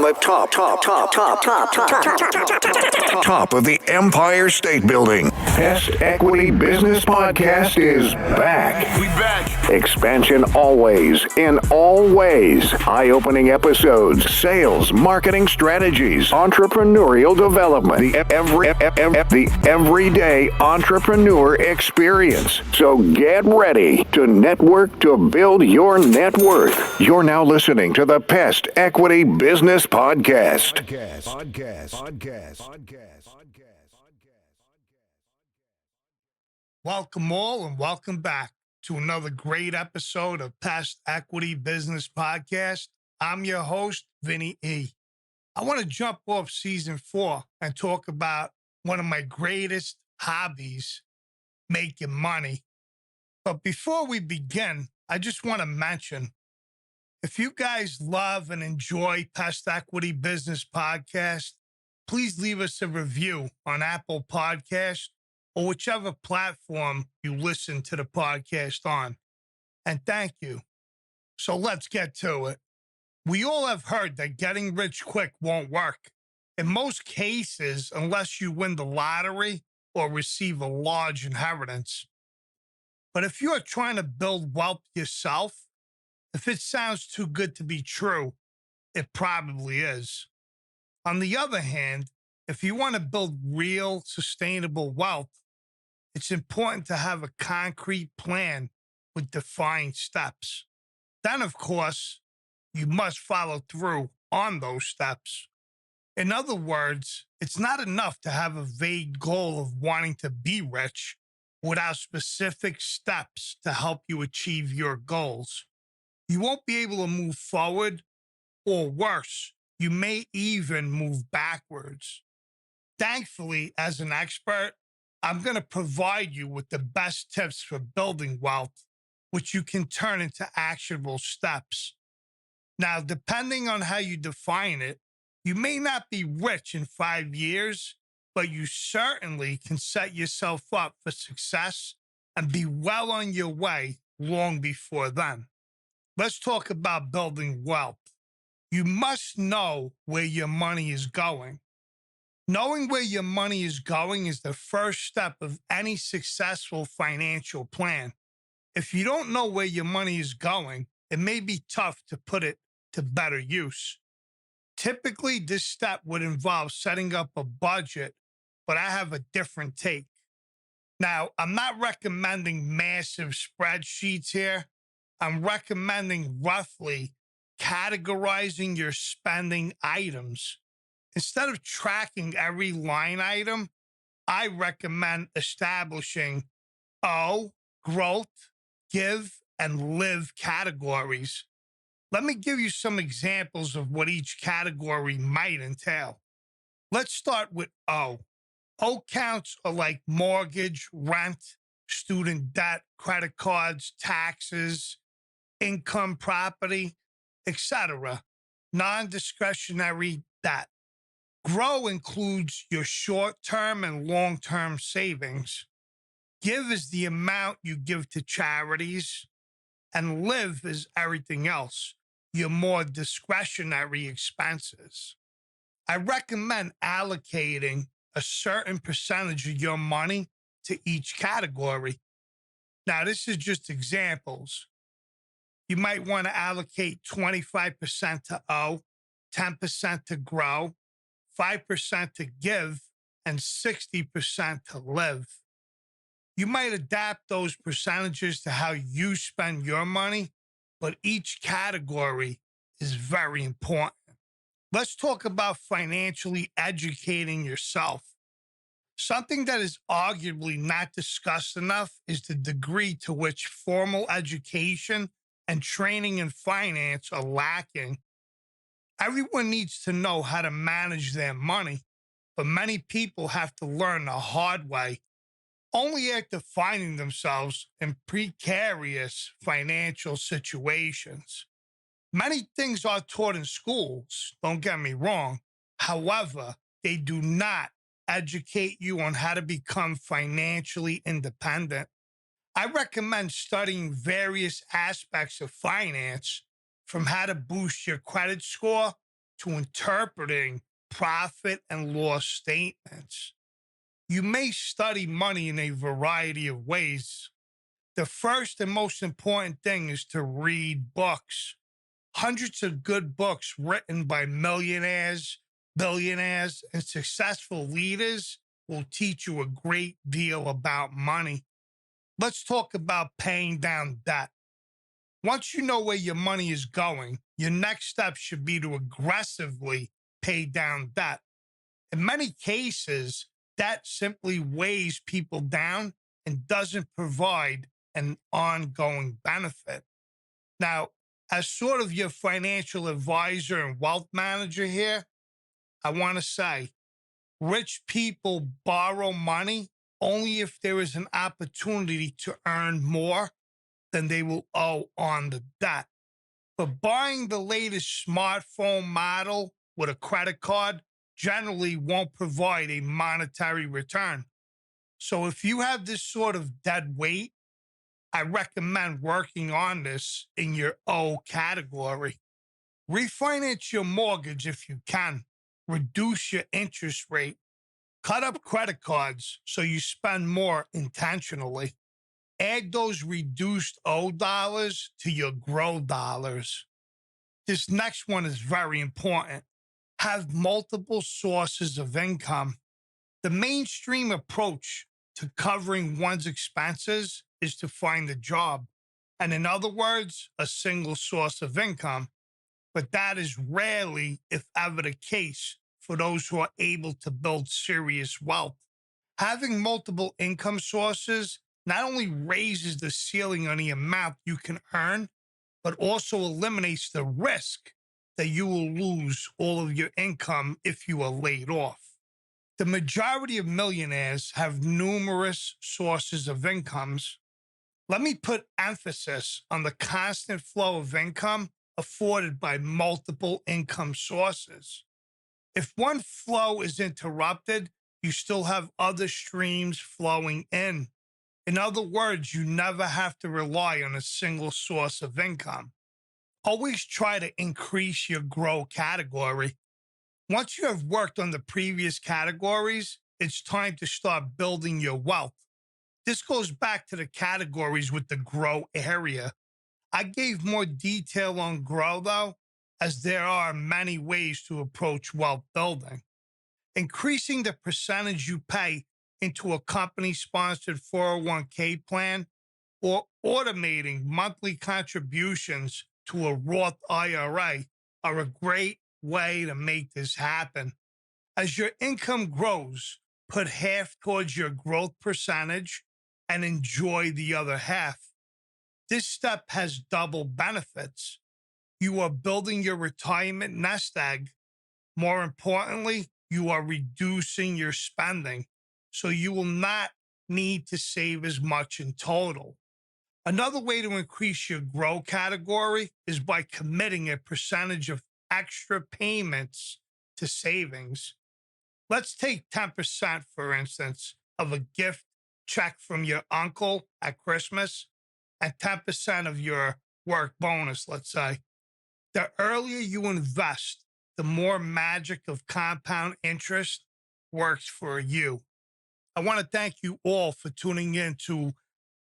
the top of the Empire State Building. Pest Equity Business Podcast is back. We back. Expansion always, in all ways. Eye-opening episodes, sales, marketing strategies, entrepreneurial development, the everyday entrepreneur experience. So get ready to network to build your net worth. You're now listening to the Pest Equity Business Podcast. Welcome all and welcome back to another great episode of Pest Equity Business Podcast. I'm your host, Vinny E. I want to jump off season 4 and talk about one of my greatest hobbies, making money. But before we begin, I just want to mention, if you guys love and enjoy Pest Equity Business Podcast, please leave us a review on Apple Podcasts or whichever platform you listen to the podcast on. And thank you. So let's get to it. We all have heard that getting rich quick won't work. In most cases, unless you win the lottery or receive a large inheritance. But if you are trying to build wealth yourself, if it sounds too good to be true, it probably is. On the other hand, if you want to build real, sustainable wealth, it's important to have a concrete plan with defined steps. Then, of course, you must follow through on those steps. In other words, it's not enough to have a vague goal of wanting to be rich without specific steps to help you achieve your goals. You won't be able to move forward, or worse, you may even move backwards. Thankfully, as an expert, I'm going to provide you with the best tips for building wealth, which you can turn into actionable steps. Now, depending on how you define it, you may not be rich in 5 years, but you certainly can set yourself up for success and be well on your way long before then. Let's talk about building wealth. You must know where your money is going. Knowing where your money is going is the first step of any successful financial plan. If you don't know where your money is going, it may be tough to put it to better use. Typically, this step would involve setting up a budget, but I have a different take. Now, I'm not recommending massive spreadsheets here. I'm recommending roughly categorizing your spending items. Instead of tracking every line item, I recommend establishing O, growth, give, and live categories. Let me give you some examples of what each category might entail. Let's start with O. O counts are like mortgage, rent, student debt, credit cards, taxes, income, property, etc. Non-discretionary debt. Grow includes your short-term and long-term savings. Give is the amount you give to charities. And live is everything else, your more discretionary expenses. I recommend allocating a certain percentage of your money to each category. Now, this is just examples. You might want to allocate 25% to O, 10% to grow, 5% to give, and 60% to live. You might adapt those percentages to how you spend your money, but each category is very important. Let's talk about financially educating yourself. Something that is arguably not discussed enough is the degree to which formal education and training in finance are lacking. Everyone needs to know how to manage their money, but many people have to learn the hard way, only after finding themselves in precarious financial situations. Many things are taught in schools, don't get me wrong. However, they do not educate you on how to become financially independent. I recommend studying various aspects of finance, from how to boost your credit score to interpreting profit and loss statements. You may study money in a variety of ways. The first and most important thing is to read books. Hundreds of good books written by millionaires, billionaires, and successful leaders will teach you a great deal about money. Let's talk about paying down debt. Once you know where your money is going, your next step should be to aggressively pay down debt. In many cases, debt simply weighs people down and doesn't provide an ongoing benefit. Now, as sort of your financial advisor and wealth manager here, I want to say rich people borrow money only if there is an opportunity to earn more than they will owe on the debt. But buying the latest smartphone model with a credit card generally won't provide a monetary return. So if you have this sort of debt weight, I recommend working on this in your O category. Refinance your mortgage if you can. Reduce your interest rate. Cut up credit cards so you spend more intentionally. Add those reduced O dollars to your grow dollars. This next one is very important. Have multiple sources of income. The mainstream approach to covering one's expenses is to find a job, and in other words, a single source of income. But that is rarely, if ever, the case for those who are able to build serious wealth. Having multiple income sources not only raises the ceiling on the amount you can earn, but also eliminates the risk that you will lose all of your income if you are laid off. The majority of millionaires have numerous sources of incomes. Let me put emphasis on the constant flow of income afforded by multiple income sources. If one flow is interrupted, you still have other streams flowing in. In other words, you never have to rely on a single source of income. Always try to increase your grow category. Once you have worked on the previous categories, it's time to start building your wealth. This goes back to the categories with the grow area. I gave more detail on grow, though, as there are many ways to approach wealth building. Increasing the percentage you pay into a company-sponsored 401k plan or automating monthly contributions to a Roth IRA are a great way to make this happen. As your income grows, put half towards your growth percentage and enjoy the other half. This step has double benefits. You are building your retirement nest egg. More importantly, you are reducing your spending, so you will not need to save as much in total. Another way to increase your grow category is by committing a percentage of extra payments to savings. Let's take 10%, for instance, of a gift check from your uncle at Christmas and 10% of your work bonus, let's say. The earlier you invest, the more magic of compound interest works for you. I want to thank you all for tuning in to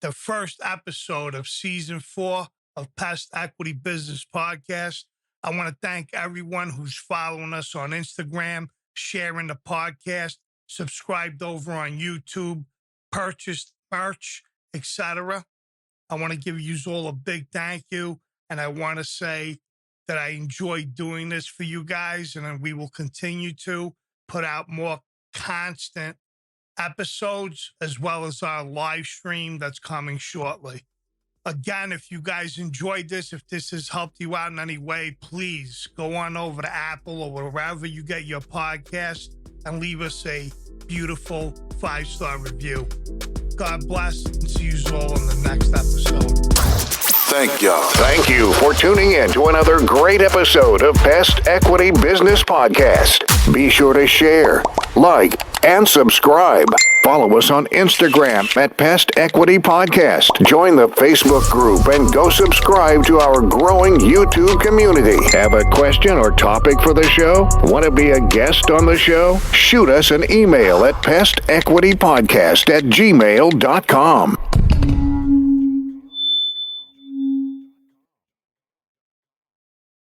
the first episode of Season 4 of Pest Equity Business Podcast. I want to thank everyone who's following us on Instagram, sharing the podcast, subscribed over on YouTube, purchased merch, etc. I want to give you all a big thank you, and I want to say that I enjoy doing this for you guys, and we will continue to put out more constant episodes as well as our live stream that's coming shortly. Again, if you guys enjoyed this, if this has helped you out in any way, please go on over to Apple or wherever you get your podcast and leave us a beautiful 5-star review. God bless, and see you all in the next episode. Thank you for tuning in to another great episode of Pest Equity Business Podcast. Be sure to share, like, and subscribe Follow us on Instagram at Pest Equity Podcast. Join the Facebook group and go subscribe to our growing YouTube community. Have a question or topic for the show? Want to be a guest on the show? Shoot us an email at pestequitypodcast@gmail.com.